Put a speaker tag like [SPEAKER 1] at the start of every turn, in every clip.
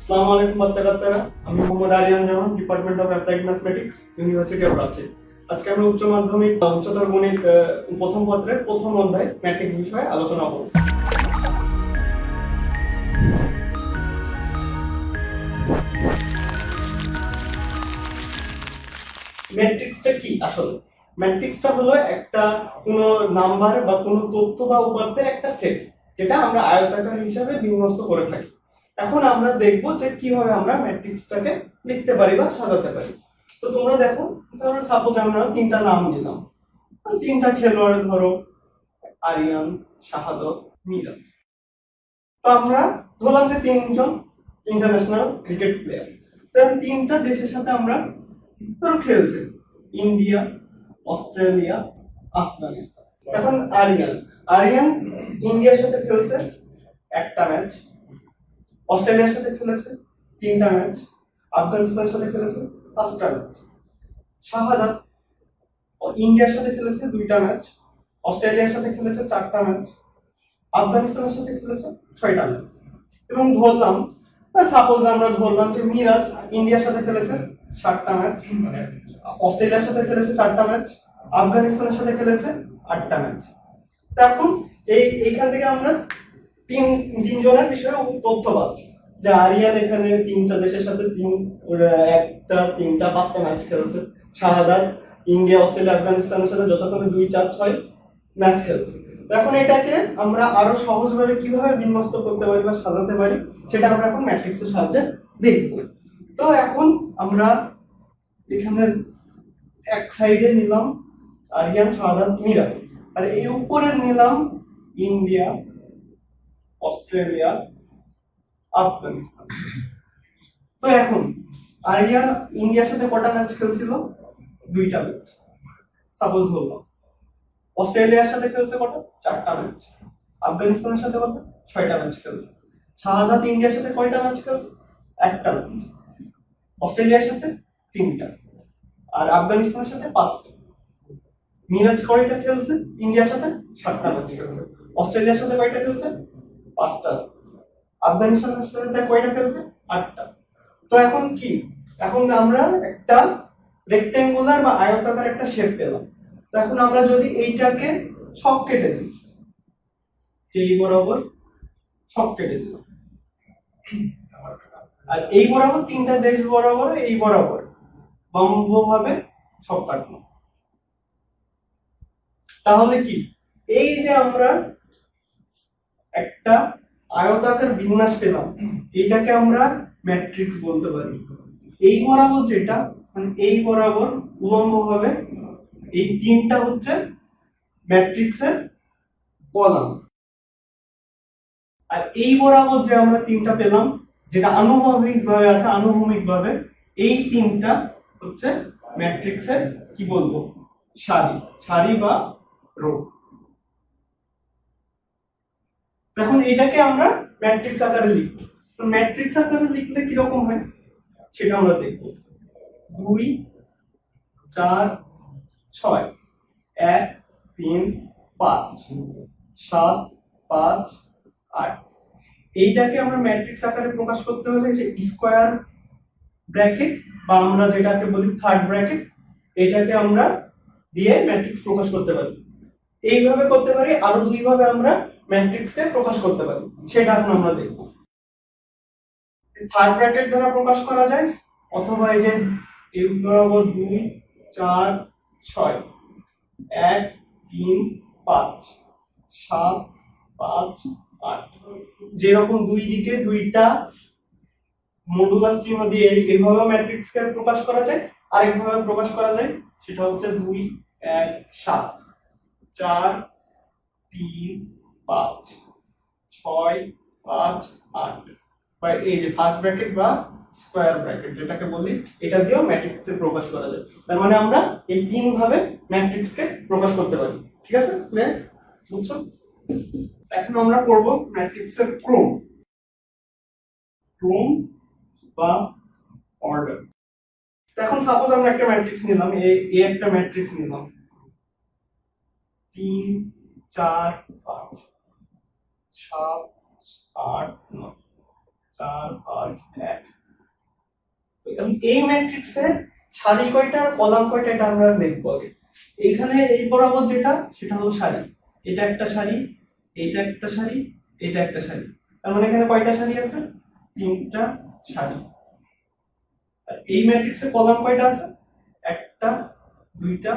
[SPEAKER 1] আসসালামু আলাইকুম বাচ্চা কাচ্চারা, আমি Mohammad Ariyan Zaman, department of applied mathematics, university of Rajshahi. আজকে আমরা উচ্চ মাধ্যমিক উচ্চতর গণিত প্রথম পত্রের প্রথম অধ্যায় ম্যাট্রিক্স বিষয়ে আলোচনা করব। ম্যাট্রিক্সটা কি আসলে? ম্যাট্রিক্সটা হলো একটা কোনো নাম্বার বা কোনো তথ্য বা উপাত্তের একটা সেট, যেটা আমরা আয়তাকার হিসাবে বিন্যস্ত করে থাকি। এখন আমরা দেখব যে কিভাবে আমরা ম্যাট্রিক্সটাকে লিখতে পারি বা সাজাতে পারি। তো তোমরা দেখো, ধরো সাপোজ আমরা তিনটা নাম দিলাম, তিনটা খেলোয়াড়, ধরো আরিয়ান, শাহাদত, মিরাজ। তো আমরা ধরলাম যে তিনজন ইন্টারন্যাশনাল ক্রিকেট প্লেয়ার। তো তিনটা দেশের সাথে আমরা ধরো খেলছে, ইন্ডিয়া, অস্ট্রেলিয়া, আফগানিস্তান। এখন আরিয়ান আরিয়ান ইন্ডিয়ার সাথে খেলছে একটা ম্যাচ, অস্ট্রেলিয়ার সাথে খেলেছে তিনটা ম্যাচ, আফগানিস্তানের সাথে খেলেছে পাঁচটা ম্যাচ। শাহাদাত ইন্ডিয়ার সাথে খেলেছে দুইটা ম্যাচ, অস্ট্রেলিয়ার সাথে খেলেছে চারটা ম্যাচ, আফগানিস্তানের সাথে খেলেছে ছয়টা ম্যাচ। এবং ধরলাম, সাপোজ আমরা ধরলাম যে মিরাজ ইন্ডিয়ার সাথে খেলেছে সাতটা ম্যাচ, অস্ট্রেলিয়ার সাথে খেলেছে চারটা ম্যাচ, আফগানিস্তানের সাথে খেলেছে আটটা ম্যাচ। এখন এইখান থেকে আমরা তিনজনের বিষয়ে তথ্য পাচ্ছি যে আরিয়ান এখানে তিনটা দেশের সাথে তিনটা পাঁচটা ম্যাচ খেলছে, শাহাদাত ইন্ডিয়া, অস্ট্রেলিয়া, আফগানিস্তানের সাথে যতক্ষণ 2, 4, 6 ম্যাচ খেলছে। এখন এটাকে আমরা আরো সহজভাবে কিভাবে বিন্যস্ত করতে পারি বা সাজাতে পারি, সেটা আমরা এখন ম্যাট্রিক্সের সাহায্যে দেখব। তো এখন আমরা এখানে এক সাইডে নিলাম আরিয়ান, শাহাদাত, মিরাজ, আর এই উপরে নিলাম ইন্ডিয়া, অস্ট্রেলিয়া, আফগানিস্তান। তো এখন আরিয়ান ইন্ডিয়ার সাথে কটা ম্যাচ খেলছিল? দুইটা ম্যাচ। সাপোজ ধরলাম অস্ট্রেলিয়ার সাথে খেলছে কটা? চারটা ম্যাচ। আফগানিস্তানের সাথে কত? ছয়টা ম্যাচ খেলছে। শাহাদাত ইন্ডিয়ার সাথে কয়টা ম্যাচ খেলছে? একটা ম্যাচ। অস্ট্রেলিয়ার সাথে তিনটা, আর আফগানিস্তানের সাথে পাঁচটা। মিরাজ কয়টা খেলছে? ইন্ডিয়ার সাথে সাতটা ম্যাচ খেলছে। অস্ট্রেলিয়ার সাথে কয়টা খেলছে? পাঁচটা। আফগানিস্তানের সাথে কয়টা খেলছে? আটটা। তো এখন কি, এখন আমরা একটা রেক্টেঙ্গুলার বা আয়তাকার একটা শেপ পেলাম। তো এখন আমরা যদি এইটাকে ছক কেটে দিই, যে এই বরাবর ছক কেটে দিলাম, আর এই বরাবর তিনটা দেশ বরাবর এই বরাবর লম্বভাবে ছক কাটলাম, তাহলে কি এই যে আমরা একটা আয়তাকার বিন্যাস পেলাম, এটাকে আমরা ম্যাট্রিক্স বলতে পারি। এই বরাবর যেটা, মানে এই বরাবর উলম্বভাবে এই তিনটা হচ্ছে ম্যাট্রিক্সের কলাম, আর এই বরাবর যে আমরা তিনটা পেলাম, যেটা আনুভূমিক ভাবে আছে, আনুভূমিক ভাবে এই তিনটা হচ্ছে ম্যাট্রিক্সের কি বলবো, সারি, সারি বা রো। এখন এটাকে আমরা ম্যাট্রিক্স আকারে লিখব। তো ম্যাট্রিক্স আকারে লিখলে কি রকম হয় সেটা আমরা দেখব। 2, 4, 6, 1, 3, 5, 7, 5, 8। এইটাকে আমরা ম্যাট্রিক্স আকারে প্রকাশ করতে হলে যে স্কয়ার ব্র্যাকেট বা আমরা যেটাকে বলি থার্ড ব্র্যাকেট, এটাকে আমরা দিয়ে ম্যাট্রিক্স প্রকাশ করতে পারি। এইভাবে করতে পারি, আরো দুই ভাবে আমরা ম্যাট্রিক্সকে প্রকাশ করতে পারি, সেটা এখন আমরা দেখব। থার্ড ব্র্যাকেট দ্বারা প্রকাশ করা যায়, অথবা এই যে এই বরাবর 2, 4, 6, 1, 3, 5, 7, 5, 8, যেরকম দুই দিকে দুইটা মডুলাস চিহ্ন দিয়ে এইভাবে ম্যাট্রিক্সকে প্রকাশ করা যায়। আরেকভাবে প্রকাশ করা যায়, সেটা হচ্ছে 2, 1, 7, 4, 3, 5, 6, 5, 8, বা এই যে ফার্স্ট ব্র্যাকেট বা স্কয়ার ব্র্যাকেট যেটাকে বলি, এটা দিয়েও ম্যাট্রিক্সে প্রকাশ করা যায়। তার মানে আমরা এই তিন ভাবে ম্যাট্রিক্সকে প্রকাশ করতে পারি। ঠিক আছে, ক্লিয়ার? বুঝছো? এখন আমরা করব ম্যাট্রিক্সের ক্রম, ক্রম বা অর্ডার। এখন সাপোজ আমরা একটা ম্যাট্রিক্স নিলাম, এ একটা ম্যাট্রিক্স নিলাম, 3, 4, 5, 7, 8, 9, 4 5 1। তো এই ম্যাট্রিক্সের সারি কয়টা আর কলাম কয়টা এটা আমরা দেখব আগে। এখানে এই বরাবর যেটা সেটা হলো সারি, এটা একটা সারি, এটা একটা সারি, এটা একটা সারি। তার মানে এখানে কয়টা সারি আছে? তিনটা সারি। আর এই ম্যাট্রিক্সে কলাম কয়টা আছে? একটা, দুইটা,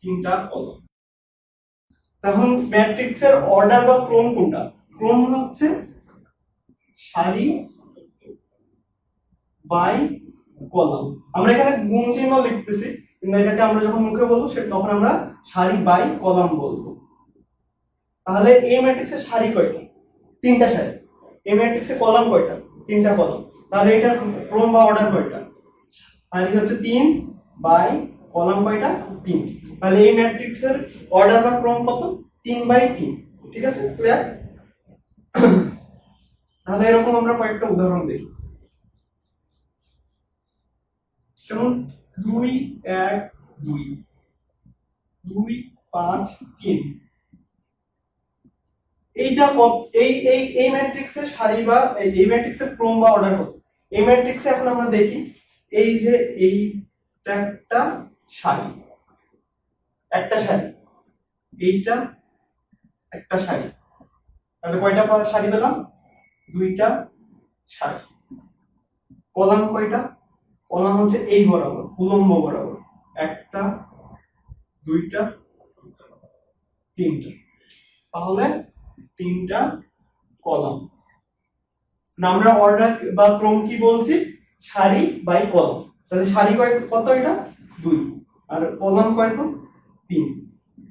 [SPEAKER 1] তিনটা কলাম। তখন ম্যাট্রিক্সের অর্ডার বা ক্রম কোনটা? ক্রম হচ্ছে সারি বাই কলাম। আমরা এখানে গুণ চিহ্ন লিখতেছি, কিন্তু এটাকে আমরা যখন মুখে বলবো তখন আমরা সারি বাই কলাম বলবো। তাহলে এই ম্যাট্রিক্সের সারি কয়টা? তিনটা সারি। এই ম্যাট্রিক্সে কলাম কয়টা? তিনটা কলাম। তাহলে এটার ক্রম বা অর্ডার কয়টা? সারি হচ্ছে 3 বাই কলাম কয়টা? 3। তাহলে এই ম্যাট্রিক্সের অর্ডার বা ক্রম কত? 3 বাই 3। ঠিক আছে, ক্লিয়ার? তাহলে এরকম আমরা কয়েকটা উদাহরণ দেখি। যেমন 2 1 2 2 5 3। এইটা এই এই এই ম্যাট্রিক্সের সারি বা এই ম্যাট্রিক্সের ক্রম বা অর্ডার কত? এই ম্যাট্রিক্সে এখন আমরা দেখি এই যে এইটা একটা সারি, একটা সারি, এইটা একটা সারি। তাহলে কয়টা সারি পেলাম? দুইটা সারি। কলাম কয়টা? কলাম হচ্ছে এই বরাবর, উলম্ব বরাবর, একটা, দুইটা, তিনটা। তাহলে তিনটা কলাম। আমরা অর্ডার বা ক্রম কি বলছি? সারি বাই কলাম। তাহলে সারি কত? এটা 2। আর কলাম কত? 3।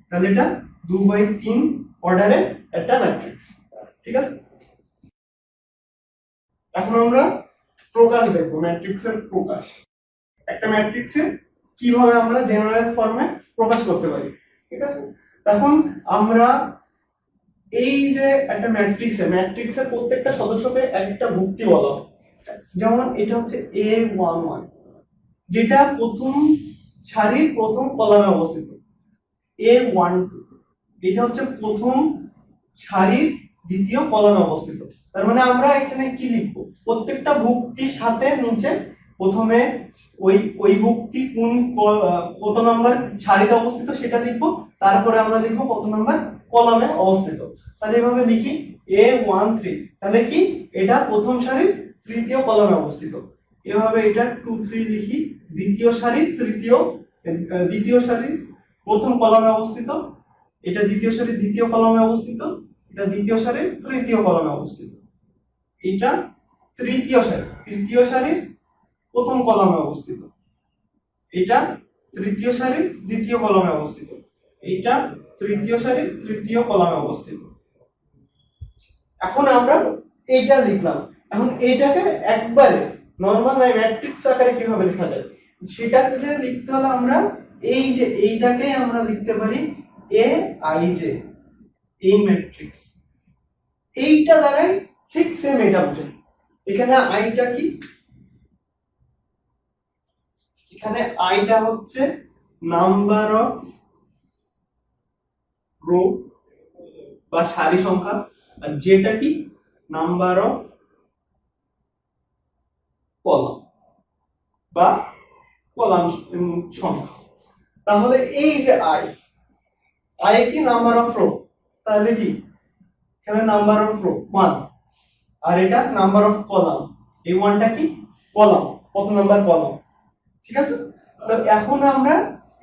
[SPEAKER 1] তাহলে এটা 2 বাই 3 অর্ডারের একটা ম্যাট্রিক্স। ঠিক আছে, এখন আমরা প্রকাশ দেখবো, ম্যাট্রিক্সের প্রকাশ। একটা ম্যাট্রিক্সে কিভাবে আমরা জেনারেল ফর্মে প্রকাশ করতে পারি। ঠিক আছে, এখন আমরা এই যে একটা ম্যাট্রিক্সের প্রত্যেকটা সদস্যকে একটা ভুক্তি বলা হয়। যেমন এটা হচ্ছে A11, যেটা প্রথম সারির প্রথম কলামে অবস্থিত। A12, এটা হচ্ছে প্রথম সারির দ্বিতীয় কলামে অবস্থিত। তার মানে আমরা এখানে কি লিখবো? প্রত্যেকটা ভুক্তির সাথে নিচে প্রথমে ওই ভুক্তি কোন কত নাম্বার সারিতে অবস্থিত সেটা লিখবো, তারপরে আমরা লিখবো কত নাম্বার কলামে অবস্থিত। তাহলে এভাবে লিখি A13, তাহলে কি এটা প্রথম সারির তৃতীয় কলামে অবস্থিত। এভাবে এটা 2 3 লিখি, দ্বিতীয় সারির দ্বিতীয় সারির প্রথম কলামে অবস্থিত, এটা দ্বিতীয় সারির দ্বিতীয় কলামে অবস্থিত, এটা দ্বিতীয় সারির তৃতীয় কলামে অবস্থিত, এটা তৃতীয় সারির প্রথম কলামে অবস্থিত, এটা তৃতীয় সারির দ্বিতীয় কলামে অবস্থিত, এটা তৃতীয় সারির তৃতীয় কলামে অবস্থিত। এখন আমরা এইটা লিখলাম। এখন এইটাকে একবারে নরমাল ম্যাট্রিক্স আকারে কিভাবে লেখা যায় সেটাকে যে লিখতে হলে আমরা এই যে এইটাকে আমরা লিখতে পারি AIJ, এই ম্যাট্রিক্স। এইটা দ্বারাই ঠিক সেম এটা বুঝে। এখানে আইটা কি? এখানে আইটা হচ্ছে নাম্বার অফ রো বা সারি সংখ্যা, আর যেটা কি নাম্বার অফ কলাম বা কলাম সংখ্যা। তাহলে এই যে আই কি নাম্বার অফ রো, তাহলে কি এখানে নাম্বার অফ রো 1, আর এটা নাম্বার অফ কলাম, এই 1টা কি কলাম, কত নাম্বার কলাম। ঠিক আছে, তো এখন আমরা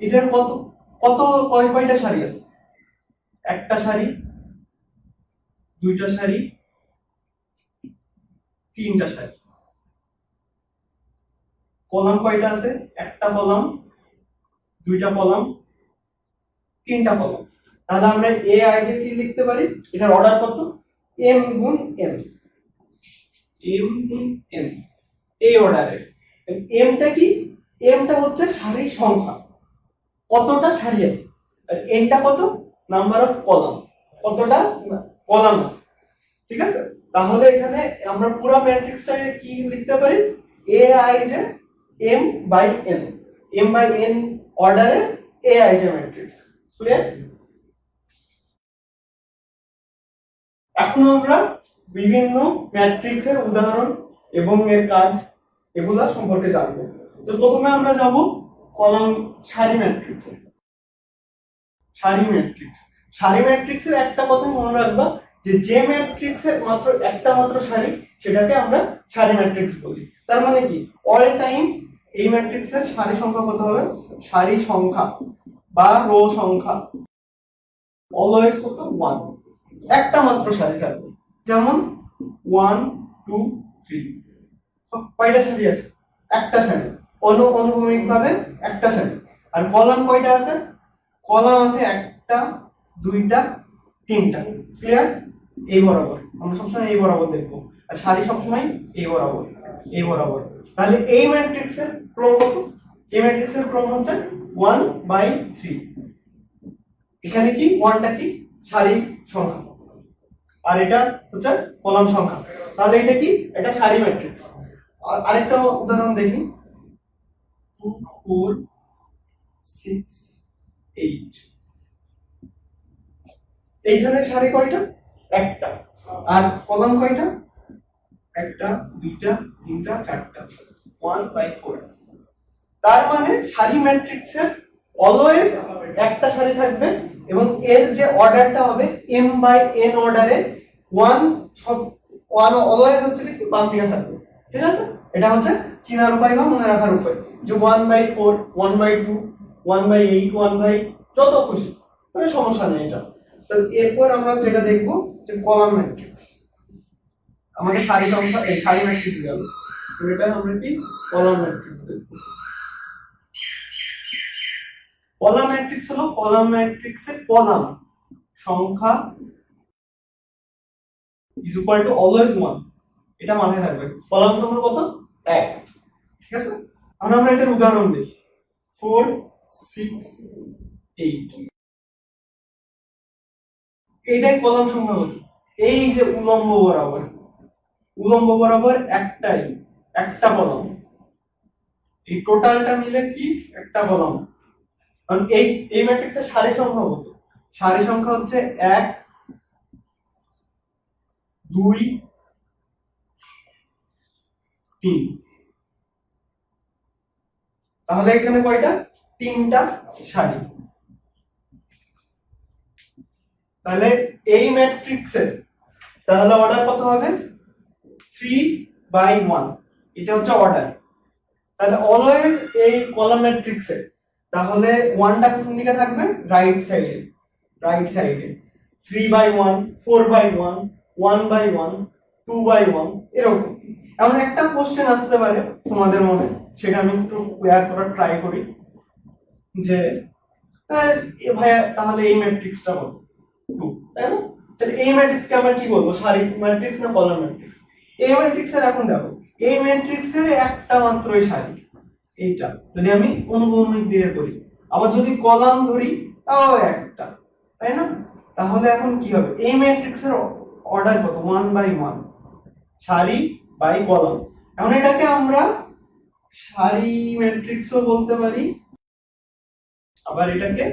[SPEAKER 1] এটার কত কত কয়টা সারি আছে? একটা সারি, দুইটা সারি, তিনটা সারি। কলাম কয়টা আছে? একটা কলাম, দুইটা কলাম, তিনটা কলাম। তাহলে আমরা AIJ কি লিখতে পারি? এটার অর্ডার কত? m গুণ n, m গুণ n, এই অর্ডারের। mটা কি? mটা হচ্ছে সারির সংখ্যা, কতটা সারি আছে, আর nটা কত? নাম্বার অফ কলাম, কতটা কলাম আছে। ঠিক আছে, তাহলে এখানে আমরা পুরো ম্যাট্রিক্সটাকে কি লিখতে পারি? AIJ m by n, m by n অর্ডারে AIJ ম্যাট্রিক্স। ক্লিয়ার? এখন আমরা বিভিন্ন ম্যাট্রিক্সের উদাহরণ এবং এর কাজ এগুলা সম্পর্কে জানবো। তো প্রথমে আমরা যাব কলাম সারি ম্যাট্রিক্সে। সারি ম্যাট্রিক্সের একটা কথা মনে রাখবা, যে ম্যাট্রিক্সের মাত্র একটা মাত্র সারি সেটাকে আমরা সারি ম্যাট্রিক্স বলি। তার মানে কি, অল টাইম এই ম্যাট্রিক্সের সারি সংখ্যা কত হবে, সারি সংখ্যা বা রো সংখ্যা অলওয়েজ কত 1, একটা মাত্র সারি থাকবে। যেমন 1 2 3, কয়টা সারি আছে, একটা সারি, অনুভূমিক ভাবে একটা সারি। আর কলাম কয়টা আছে, কলাম আছে একটা দুইটা তিনটা। ক্লিয়ার? এই বরাবর, আমরা সবসময় এই বরাবর দেখবো, আর সারি সবসময় এই বরাবর এই বরাবর। তাহলে এই ম্যাট্রিক্সের ক্রম কত, এই ম্যাট্রিক্সের ক্রম হচ্ছে 1/3। এখানে কি 1টা কি সারি সংখ্যা আর এটা হচ্ছে কলাম সংখ্যা, তাহলে এটা কি, এটা সারি ম্যাট্রিক্স। আর আরেকটা উদাহরণ দেখি, 2 4 6 8। এইখানে সারি কয়টা, একটা, আর কলাম কয়টা, একটা দুইটা তিনটা চারটা, 1/4। তার মানে সারি ম্যাট্রিক্সের অলওয়েজ একটা সারি থাকবে এবং এর যে অর্ডারটা হবে m/n অর্ডারে, 1 সব 1 অলওয়েজ হচ্ছে কি বাম দিকে থাকবে। ঠিক আছে, এটা হচ্ছে চিনার উপায় বা মনে রাখার উপায়, যে 1/4 1/2 1/8 1/, যত খুশি, কোনো সমস্যা নেই এটা। তো এরপর আমরা যেটা দেখব যে কলাম ম্যাট্রিক্স। আমাদের সারি সংখ্যা এই সারি ম্যাট্রিক্স গেল, এটা আমরা কি কলাম ম্যাট্রিক্স দেখব। কলাম ম্যাট্রিক্স হলো কলাম ম্যাট্রিক্সের কলাম সংখ্যা ইজ ইকুয়াল টু অলওয়েজ 1, এটা মাথায় রাখবে। কলাম সংখ্যা কত, 1। ঠিক আছে, আমরা এটার উদাহরণ দেখি, 4 6 8। এটাই কলাম সংখ্যা কত, এই যে উলম্ব বরাবর একটা কলাম, এই টোটালটা মিলে কি একটা কলাম। কারণ এই ম্যাট্রিক্সের সারি সংখ্যা কত, সারি সংখ্যা হচ্ছে 1 2 3। তাহলে এখানে কয়টা, তিনটা সারি। তাহলে এই ম্যাট্রিক্সের তাহলে অর্ডার কত হবে, 3/1, এটা হচ্ছে অর্ডার। তাহলে অলওয়েজ এই কলাম ম্যাট্রিক্সে তাহলে 1টা কোন দিকে থাকবে, রাইট সাইডে 3/1 4/1 1/1 2/1 এরকম। এমন একটা কোশ্চেন আসতে পারে তোমাদের মনে, সেটা আমি একটু ক্লিয়ার করার ট্রাই করি, যে ভাইয়া তাহলে এই ম্যাট্রিক্সটা কত, 2, তাই না? তাহলে এই ম্যাট্রিক্সকে আমরা কি বলবো, সারি ম্যাট্রিক্স না কলাম ম্যাট্রিক্স? এই ম্যাট্রিক্সের এখন দেখো, এই ম্যাট্রিক্সের একটা মাত্রই সারি, এইটা যদি আমি অনুভূমিক দিয়ে করি, আবার যদি কলাম ধরি তাও একটা, তাই না? তাহলে এখন কি হবে, এই ম্যাট্রিক্সের অর্ডার কত, 1/1, সারি বাই কলাম। এখন এটাকে আমরা সারি ম্যাট্রিক্সও বলতে পারি, আবার এটাকে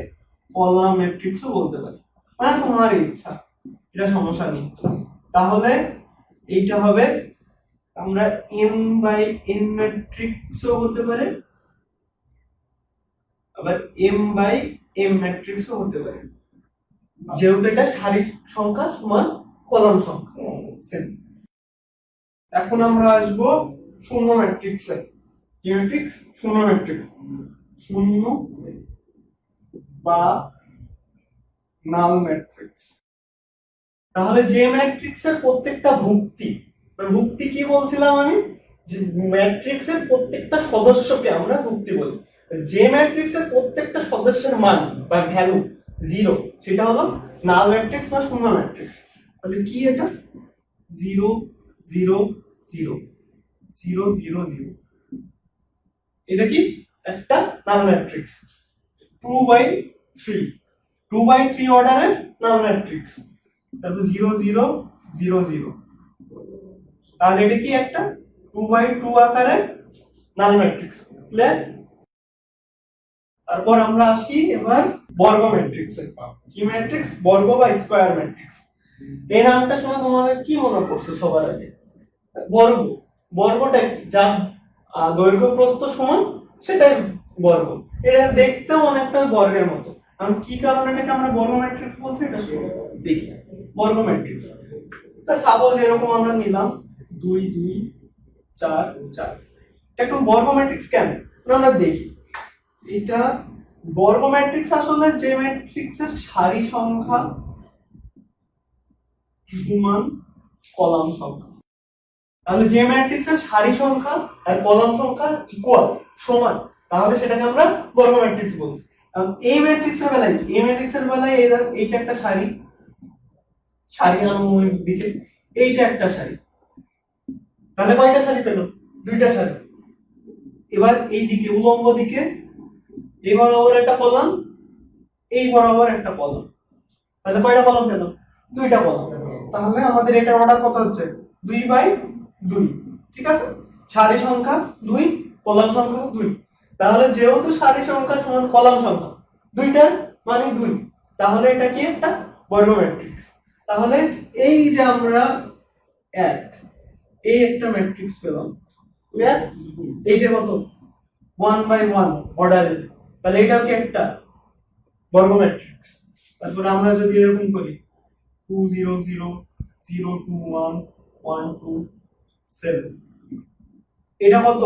[SPEAKER 1] কলাম ম্যাট্রিক্সও বলতে পারি, মানে তোমার ইচ্ছা, এটা সমস্যা নেই। তাহলে এইটা হবে, আমরা m/n ম্যাট্রিক্সও হতে পারে, আবার m/m ম্যাট্রিক্সও হতে পারে, যেহেতু এটা সারি সংখ্যা সমান কলাম সংখ্যা সেম। এখন আমরা আসবো শূন্য ম্যাট্রিক্সে। কি ম্যাট্রিক্স, শূন্য ম্যাট্রিক্স, শূন্য বা নাল ম্যাট্রিক্স। তাহলে যে ম্যাট্রিক্সের প্রত্যেকটা ভুক্তি কি বলছিলাম আমি, যে ম্যাট্রিক্সের প্রত্যেকটা সদস্যকে আমরা ভুক্তি বলি। যে ম্যাট্রিক্সের প্রত্যেকটা সদস্যের মান বা ভ্যালু 0, সেটা হলো নাল ম্যাট্রিক্স বা শূন্য ম্যাট্রিক্স। তাহলে কি এটা, 0 0 0 0 0 0, এটা কি একটা নাল ম্যাট্রিক্স। 2/3 অর্ডারের নাল ম্যাট্রিক্স, তারপর 0 0 0 0, তাহলে এটা কি একটা 2/2 আকারের নাল ম্যাট্রিক্স। ক্লিয়ার? তারপর আমরা আসি এবার বর্গ ম্যাট্রিক্সে। কি ম্যাট্রিক্স, বর্গ বা স্কয়ার ম্যাট্রিক্স। এই নামটা শুনে তোমাদের কি মনে পড়ছে সবার আগে? বর্গ। বর্গটা কি? যার দৈর্ঘ্য প্রস্থ সমান সেটাই বর্গ। এটা দেখতেও অনেকটা বর্গের মতো। কারণ কি কারণে এটাকে আমরা বর্গ ম্যাট্রিক্স বলছি এটা দেখি। বর্গ ম্যাট্রিক্স, তা সাপোজ এরকম আমরা নিলাম 2 2 4 4। এখন বর্গ ম্যাট্রিক্স কেন আমরা দেখি। এটা বর্গ ম্যাট্রিক্স আসলে যে ম্যাট্রিক্সের সারি সংখ্যা সমান কলাম সংখ্যা। তাহলে যে ম্যাট্রিক্সের সারি সংখ্যা আর কলাম সংখ্যা ইকুয়াল সমান, তাহলে সেটাকে আমরা বর্গ ম্যাট্রিক্স বলছি। এই ম্যাট্রিক্সের বেলায় এইটা একটা সারি, সারি অনুভূমিক দিকে এইটা একটা সারি। তাহলে কয়টা সারি পেল? দুইটা সারি। এবার এই দিকে উলম্ব দিকে এই বরাবর একটা কলাম, এই বরাবর একটা কলাম। তাহলে কয়টা কলাম পেল? দুইটা কলাম। তাহলে আমাদের এটার অর্ডার কত হচ্ছে? 2/2। ঠিক আছে, সারি সংখ্যা 2, কলাম সংখ্যা 2। তাহলে যেহেতু সারি সংখ্যা সমান কলাম সংখ্যা দুইটা মানে 2, তাহলে এটা কি একটা বর্গ ম্যাট্রিক্স। তাহলে এই যে আমরা এই একটা ম্যাট্রিক্স পেলাম, এইটা কত? 1/1 অর্ডারে। তাহলে এটাও কি একটা বর্গ ম্যাট্রিক্স। তারপর আমরা যদি এরকম করি 2 0 0 0 2 1 1 2 7, এটা কত?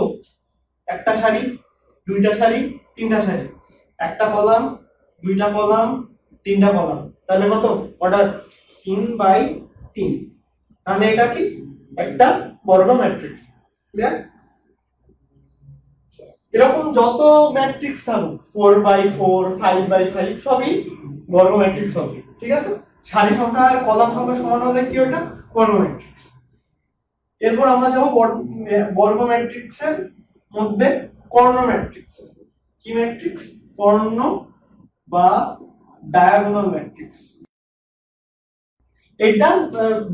[SPEAKER 1] একটা সারি, দুইটা সারি, তিনটা সারি, একটা কলাম, দুইটা কলাম, তিনটা কলাম। তাহলে কত? অর্ডার 3/3। তাহলে এটা কি একটা বর্গ ম্যাট্রিক্স। ক্লিয়ার? এরকম যত ম্যাট্রিক্স থাকুক 4/4 5/5 সবই বর্গ ম্যাট্রিক্স হবে। ঠিক আছে, সারি সংখ্যা আর কলাম সংখ্যা সমান হলে কি ওটা বর্গ ম্যাট্রিক্স। এরপর আমরা যাব বর্গ ম্যাট্রিক্সের মধ্যে কর্ণ ম্যাট্রিক্স। কি ম্যাট্রিক্স? কর্ণ বা ডায়াগোনাল ম্যাট্রিক্স। এটা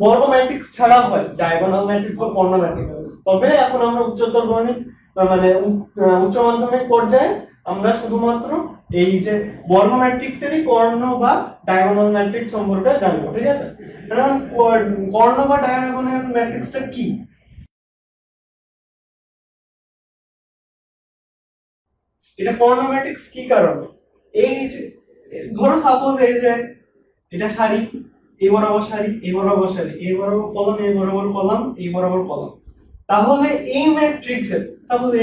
[SPEAKER 1] বর্গ ম্যাট্রিক্স ছাড়া হয় ডায়াগোনাল ম্যাট্রিক্স বা কর্ণ ম্যাট্রিক্স। তবে এখন আমরা উচ্চতর গণিত মানে উচ্চ মাধ্যমিক পর্যায়ে আমরা শুধুমাত্র এই যে বর্গ ম্যাট্রিক্সেরই কর্ণ বা ডায়াগোনাল ম্যাট্রিক্স সম্পর্কে জানবো। ঠিক আছে, কারণ কর্ণ বা ডায়াগোনাল ম্যাট্রিক্সটা কি? এটা কর্ণ ম্যাট্রিক্স কি কারণে? এই যে ধরো সাপোজ এই যে এটা সারি, এই বরাবর সারি, এই বরাবর সারি, এই বরাবর কলাম, এই বরাবর কলাম, এই বরাবর কলাম। তাহলে এই ম্যাট্রিক্সের সাপোজ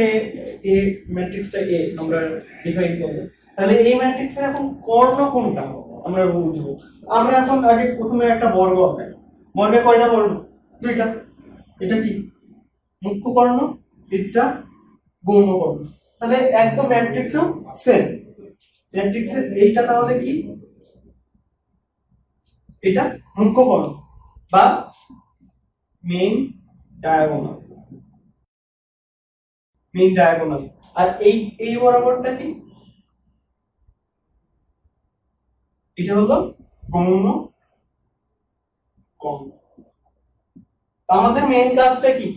[SPEAKER 1] এ ম্যাট্রিক্সটা এ আমরা ডিফাইন করব। তাহলে এই ম্যাট্রিক্সের এখন কর্ণ কোনটা আমরা বুঝবো। আমরা এখন আগে প্রথমে একটা বর্গ আঁকাই। বর্গে কয়টা কর্ণ? দুইটা। এটা কি মুখ্য কর্ণ, এটা গৌণ কর্ণ। তাহলে একদম ম্যাট্রিক্সও সেম। ম্যাট্রিক্সের এইটা তাহলে কি? এটা মুখ্য কর্ণ বা মেইন ডায়াগোনাল। Main diagonal. আর এই বরাবরটা কি? এটা হলো গৌণ কর্ণ। আমাদের মেইন কাজটা কি?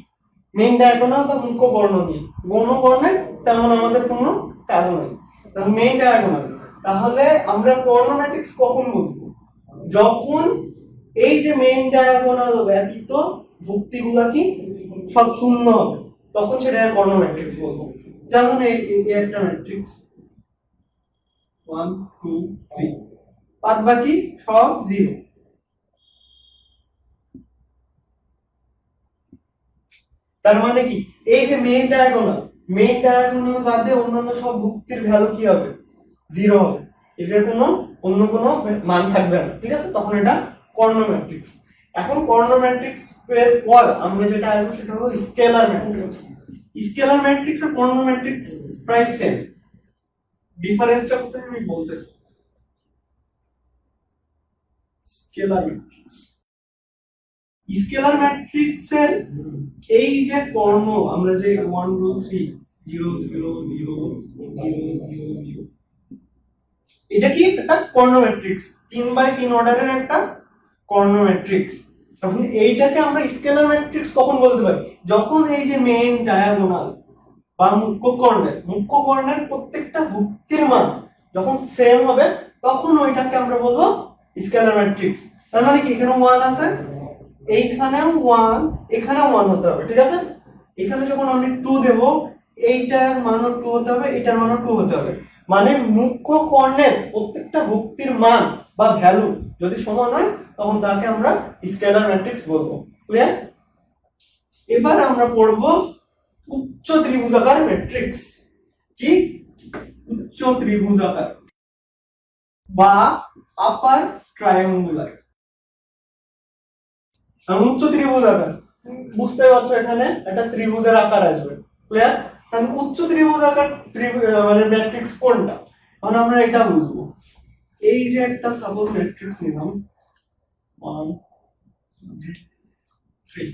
[SPEAKER 1] মেইন ডায়াগোনাল বা মুখ্য কর্ণ নিয়ে। গৌণ কর্ণের তেমন আমাদের কোনো কাজ নাই। তাহলে মেইন ডায়াগোনাল। তাহলে আমরা কর্ণ ম্যাট্রিক্স কখন বুঝবো? যখন এই যে মেইন ডায়াগোনাল ব্যতীত ভুক্তিগুলা কি সব শূন্য হবে, তখন সেটা কর্ণ ম্যাট্রিক্স বলবো। যেমন এই একটা ম্যাট্রিক্স 1 2 3, বাদ বাকি সব 0। তার মানে কি এই যে মেইন ডায়াগোনাল বাদে অন্যান্য সব ভুক্তির ভ্যালু কি হবে? 0 হবে। এটার অন্য কোনো মান থাকবে না। ঠিক আছে, তখন এটা কর্ণ ম্যাট্রিক্স। এখন কর্ণ ম্যাট্রিক্স এর পর আমরা যেটা আসবো সেটা হলো স্কেলার ম্যাট্রিক্স। স্কেলার ম্যাট্রিক্স আর কর্ণ ম্যাট্রিক্স প্রায় সেম। ডিফারেন্সটা কোথায় আমি বলতেছি। স্কেলার ম্যাট্রিক্স, স্কেলার ম্যাট্রিক্সের এই যে কর্ণ আমরা যে 1 2 3 0 0 0 0 0 0, এটা কি একটা কর্ণ ম্যাট্রিক্স। 3/3 অর্ডারের একটা কর্ণ ম্যাট্রিক্স। তখন এইটাকে আমরা স্কেলার ম্যাট্রিক্স কখন বলতে পারি? যখন এই যে মেইন ডায়াগোনাল বা মুখ্য কর্ণের প্রত্যেকটা ভুক্তির মান যখন সেম হবে, তখন ওইটাকে আমরা বলবো স্কেলার ম্যাট্রিক্স। তার মানে কি এখানে 1 আছে, এইখানেও 1, এখানেও 1 হতে হবে, ঠিক আছে? এখানে যখন আমি 2 দেব, এইটার মানও 2 হতে হবে, এটার মানও 2 হতে হবে। মানে মুখ্য কর্ণের প্রত্যেকটা ভুক্তির মান বা ভ্যালু যদি সমান হয় তখন তাকে আমরা স্কেলার ম্যাট্রিক্স বলবো। ক্লিয়ার? এবার আমরা পড়ব উচ্চ ত্রিভুজাকার ম্যাট্রিক্স। কি? উচ্চ ত্রিভুজাকার বা আপার ট্রায়াঙ্গুলার। কারণ উচ্চ ত্রিভুজাকার বুঝতে পারছো, এখানে একটা ত্রিভুজের আকার আসবে। ক্লিয়ার? কারণ উচ্চ ত্রিভুজাকার মানে ম্যাট্রিক্স কোনটা, কারণ আমরা এটা বুঝবো। এই যে একটা সাপোজ ম্যাট্রিক্স নিলাম 1 3,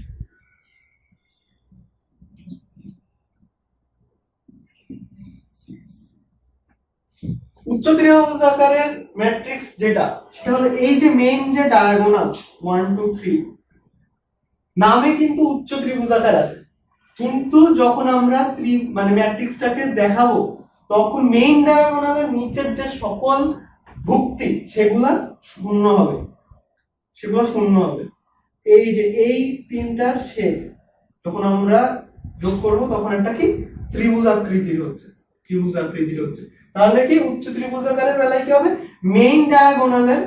[SPEAKER 1] উচ্চ ত্রিভুজাকারের ম্যাট্রিক্স যেটা, সেটা হলো এই যে মেইন যে ডায়াগোনাল 1 2 3 নামে কিন্তু উচ্চ ত্রিভুজাকার আছে, কিন্তু যখন আমরা মানে ম্যাট্রিক্সটাকে দেখাবো তখন মেইন ডায়াগোনালের নিচের যে সকল ভুক্তি সেগুলা শূন্য হবে, সেগুলো শূন্য হবে। এই যে এই তিনটা শেপ যখন আমরা যোগ করব তখন একটা কি ত্রিভুজাকৃতির হচ্ছে, ত্রিভুজাকৃতির হচ্ছে। তাহলে কি উচ্চ ত্রিভুজাকারের বেলায় কি হবে, মেইন ডায়াগোনালের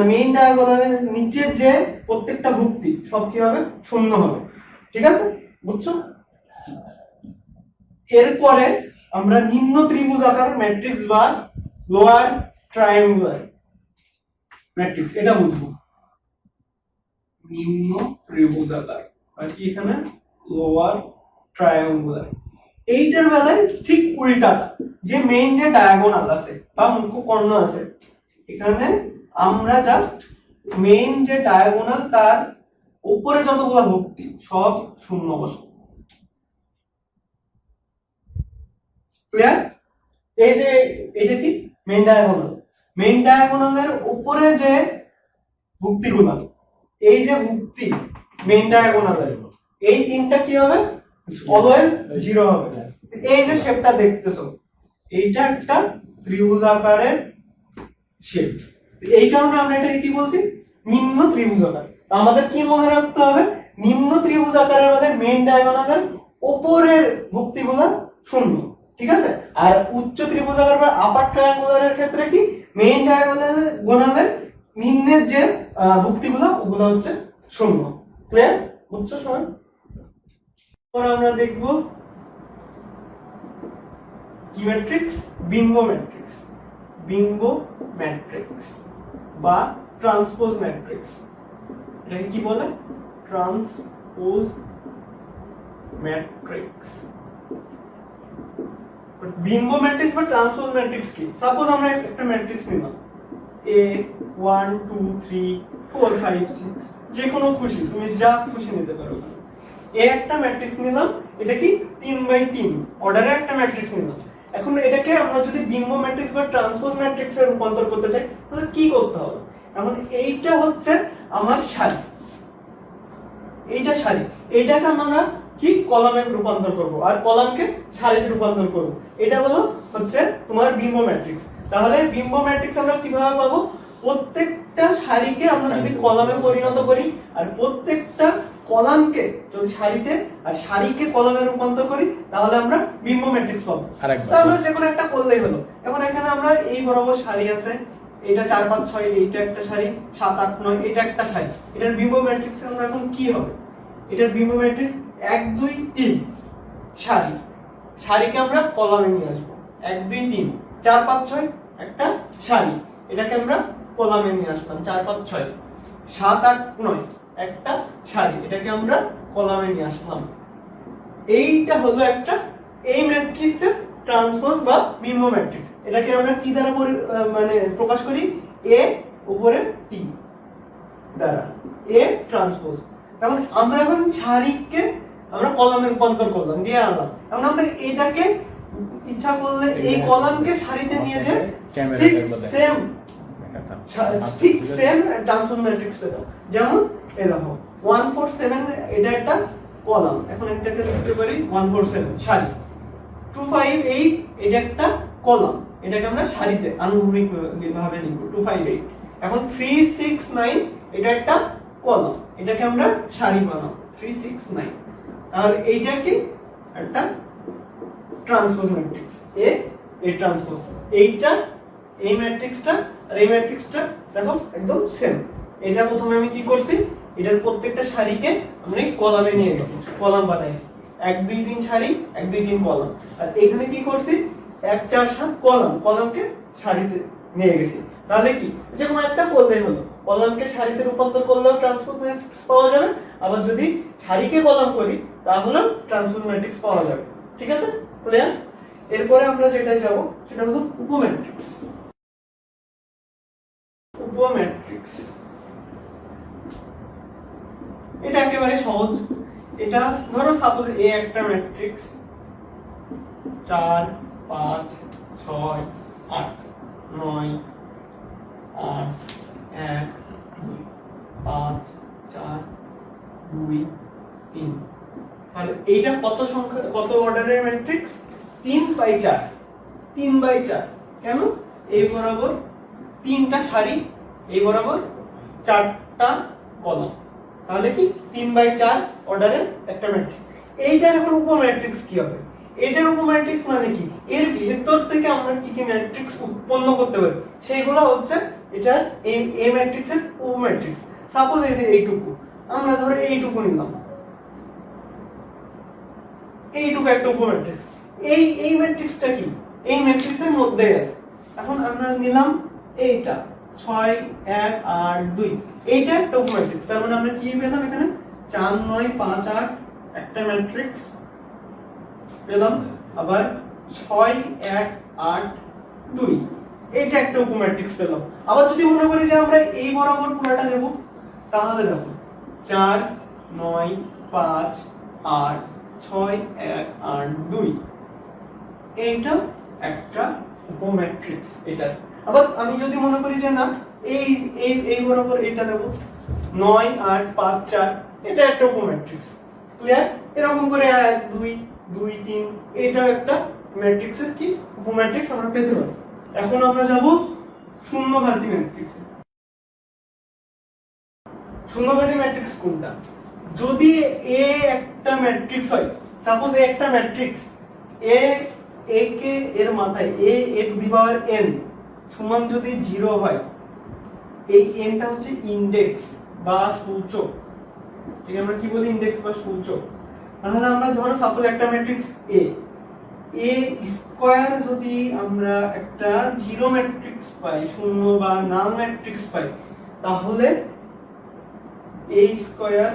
[SPEAKER 1] মেইন ডায়াগোনালের নিচের যে প্রত্যেকটা ভুক্তি সব কি হবে, শূন্য হবে। ঠিক আছে, বুঝছো? এরপরে আমরা নিম্ন ত্রিভুজাকার ম্যাট্রিক্স বা লোয়ার ট্রায়াঙ্গুলার ম্যাট্রিক্স এটা বুঝবো। নিম্ন ত্রিভুজাকার আর কি এখানে লোয়ার ট্রায়াঙ্গুলার। এইটার বেলায় ঠিক উল্টাটা, যে মেইন যে ডায়াগোনাল আছে বা মুখ্য কর্ণ আছে, এখানে আমরা জাস্ট মেইন যে ডায়াগোনাল তার উপরে যতগুলো ভুক্তি সব শূন্য বসাবো। ক্লিয়ার? এই যে এটা কি মেইন ডায়াগোনাল, মেইন ডায়াগোনালের উপরে যে ভুক্তিগুলো, এই যে ভুক্তি মেইন ডায়াগোনালের এই তিনটা কি হবে, অলওয়েজ 0 হবে। এই যে শেপটা দেখতেছো, এইটা একটা ত্রিভুজাকারের শেপ, এই কারণে আমরা এটাকে কি বলছি, নিম্ন ত্রিভুজাকার। আমাদের কি মনে রাখতে হবে, নিম্ন ত্রিভুজাকারের মানে মেইন ডায়াগোনালের উপরের ভুক্তিগুলো শূন্য, ঠিক আছে? আর উচ্চ ত্রিভুজাকার বা আপার ট্রায়াঙ্গুলারের ক্ষেত্রে কি মেইন ডায়াগোনালের নিম্নের যে ভুক্তিগুলো ওগুলো হচ্ছে শূন্য। ক্লিয়ার? বুঝছো সবাই? পরে আমরা দেখব কি ম্যাট্রিক্স, বিম্ব ম্যাট্রিক্স। বিম্ব ম্যাট্রিক্স বা ট্রান্সপোজ ম্যাট্রিক্স, এটাকে কি বলে, ট্রান্সপোজ ম্যাট্রিক্স। বিম্ব ম্যাট্রিক্স বা ট্রান্সপোজ ম্যাট্রিক্স কি? সাপোজ আমরা একটা ম্যাট্রিক্স নিলাম A 1 2 3 4 5 6, যে কোনো খুশি তুমি যা খুশি নিতে পারো। এ একটা ম্যাট্রিক্স নিলাম, এটা কি 3x3 অর্ডারের একটা ম্যাট্রিক্স নিলাম। এখন এটাকে আমরা যদি বিম্ব ম্যাট্রিক্স বা ট্রান্সপোজ ম্যাট্রিক্সে রূপান্তর করতে চাই তাহলে কি করতে হবে? এখন এইটা হচ্ছে আমার সারি, এইটা সারি, এইটাকে আমরা কি কলামে রূপান্তর করব আর কলামকে সারিতে রূপান্তর করব। এটা হলো হচ্ছে তোমার বিম্ব ম্যাট্রিক্স। তাহলে বিম্ব ম্যাট্রিক্স আমরা কিভাবে পাবো? প্রত্যেকটা সারিকে আমরা যদি কলামে পরিণত করি আর প্রত্যেকটা কলামকে যদি সারিতে আর সারিকে কলামে রূপান্তর করি তাহলে আমরা বিম্ব ম্যাট্রিক্স পাবো। তাহলে যে কোনো একটা করলেই হলো। এখন এখানে আমরা এই বরাবর সারি আছে, এটা 4 5 6, এইটা একটা সারি, 7 8 9 এটা একটা সারি। এটার বিম্ব ম্যাট্রিক্স আমরা এখন কি হবে? এটার বিম্ব ম্যাট্রিক্স 1 2 3 সারি, সারিকে আমরা কলামে নিয়ে আসবো। 1 2 3 4 5 6 একটা সারি, এটাকে আমরা কলামে নিয়ে আসলাম। 4 5 6 7 8 9 একটা সারি, এটাকে আমরা কলামে নিয়ে আসলাম। এইটা হলো একটা এই ম্যাট্রিক্সের ট্রান্সপোজ বা বিম্ব ম্যাট্রিক্স। এটাকে আমরা কি দ্বারা মানে প্রকাশ করি? A উপরে T দ্বারা, A ট্রান্সপোজ। তাহলে আমরা এখন সারিকে আমরা কলামে রূপান্তর করলাম, দিয়ে আনলাম। এখন আমরা এটাকে ইচ্ছা করলে এই কলামকে সারিতে নিয়ে যে ঠিক সেম ট্রান্সপোজ ম্যাট্রিক্স পেতাম। যেমন এই দেখো 1 4 7 এটা একটা কলাম, এখন এটাকে লিখতে পারি 1 4 7 সারি। 2 5 8 এটা একটা কলাম, এটাকে আমরা সারিতে আনুভূমিক ভাবে লিখব 2 5 8। এখন 3 6 9 এটা একটা কলাম, এটাকে আমরা সারি বানাবো 3 6 9। তাহলে এইটা কি একটা ট্রান্সপোজ ম্যাট্রিক্স, এ ট্রান্সপোজ। এইটা এই ম্যাট্রিক্সটা আর এই ম্যাট্রিক্সটা দেখো একদম সেম। এটা প্রথমে আমি কি করছি, এটার প্রত্যেকটা সারিকে আমি কলামে নিয়ে গেছি, কলাম বানাইছি 1 2 3 সারি 1 2 3 কলাম। আর এখানে কি করছি 1 4 7 কলাম, কলামকে সারিতে নিয়ে গেছি। তাহলে কি যে কোনো একটা করলেই হলো, কলামকে সারিতে রূপান্তর করলেও ট্রান্সপোজ ম্যাট্রিক্স পাওয়া যাবে, আবার যদি সারিকে কলাম করি তাহলে ট্রান্সপোজ ম্যাট্রিক্স পাওয়া যাবে। ঠিক আছে, ক্লিয়ার? এরপরে আমরা যেটাই যাব সেটা হলো উপম্যাট্রিক্স। উপম্যাট্রিক্স এটা একেবারে সহজ। এটা ধরো সাপোজ এ একটা ম্যাট্রিক্স 4 5 6 8 9 8 1 2 5 4 2 3। তাহলে এইটা কত সংখ্যা, কত অর্ডারের ম্যাট্রিক্স? 3/4। 3/4 কেন? এই বরাবর 3টা সারি, এই বরাবর 4টা কলাম, তাহলে কি 3/4 অর্ডারের একটা ম্যাট্রিক্স। এইটার এখন উপম্যাট্রিক্স কি হবে? এটার উপম্যাট্রিক্স মানে কি, এর ভেতর থেকে আমরা কি কি ম্যাট্রিক্স উৎপন্ন করতে পারি সেইগুলো হচ্ছে এটা এই ম্যাট্রিক্সের উপম্যাট্রিক্স। সাপোজ এই যে এইটুকু, আমরা ধরো এইটুকু নিলাম, এইটুকু একটা উপম্যাট্রিক্স। এই ম্যাট্রিক্সটা কি এই ম্যাট্রিক্সের মধ্যে আছে। এখন আমরা নিলাম এইটা 6 1 8 2, এইটা একটা উপম্যাট্রিক্স। তার মানে আমরা কি পেলাম এখানে 4 9 5 8 একটা ম্যাট্রিক্স পেলাম, আবার 6 1 8 2 এইটা একটা উপম্যাট্রিক্স পেলাম। আবার যদি মনে করি যে আমরা এই বরাবর পুরোটা নেব, তাহলে দেখো 4 9 5 8 6 1 8 2 এইটা একটা উপম্যাট্রিক্স এটা। আবার আমি যদি মনে করি যে না এই এই এই বরাবর এটা নেব 9 8 5 4 এটা একটা উপম্যাট্রিক্স। ক্লিয়ার? এরকম করে 1 2 2 3 এটা একটা ম্যাট্রিক্সের কি উপম্যাট্রিক্স আমরা পেতে পারি। এখন আমরা যাব শূন্যঘাতী ম্যাট্রিক্সে। শূন্যঘাতী ম্যাট্রিক্স কোনটা? যদি এ একটা ম্যাট্রিক্স হয়, সাপোজ এ একটা ম্যাট্রিক্স, এ কে এর মাথায় এ টু দি পাওয়ার n সমান যদি 0 হয়, এই n টা হচ্ছে ইনডেক্স বা সূচক। ঠিক আছে, আমরা কি বলি ইনডেক্স বা সূচক। তাহলে আমরা ধরো সাপোজ একটা ম্যাট্রিক্স এ স্কয়ার যদি আমরা একটা 0 ম্যাট্রিক্স পাই, শূন্য বা নাল ম্যাট্রিক্স পাই, তাহলে a স্কয়ার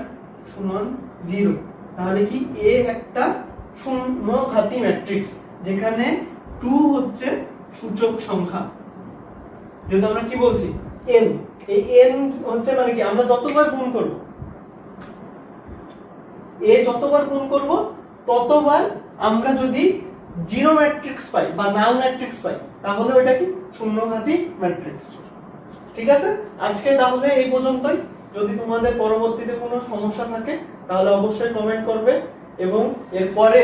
[SPEAKER 1] সমান 0। তাহলে কি এ একটা শূন্যঘাতী ম্যাট্রিক্স যেখানে 2 হচ্ছে সূচক সংখ্যা। যেটা আমরা কি বলছি n, এই n হচ্ছে মানে কি আমরা যতবার গুণ করব, যতবার গুণ করব ততবার আমরা যদি 0 ম্যাট্রিক্স পাই বা নাল ম্যাট্রিক্স পাই, তাহলে ওটা কি শূন্যঘাতী ম্যাট্রিক্স। ঠিক আছে, আজকে তাহলে এই পর্যন্তই। যদি তোমাদের পরবর্তীতে কোনো সমস্যা থাকে তাহলে অবশ্যই কমেন্ট করবে, এবং এরপরে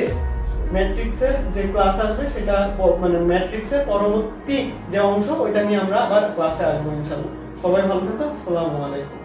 [SPEAKER 1] ম্যাট্রিক্সের যে ক্লাস আসবে সেটা মানে ম্যাট্রিক্সের পরবর্তী যে অংশ ওইটা নিয়ে আমরা আবার ক্লাসে আসবো ইনশাআল্লাহ। সবাই ভালো থাকো, আসসালামু আলাইকুম।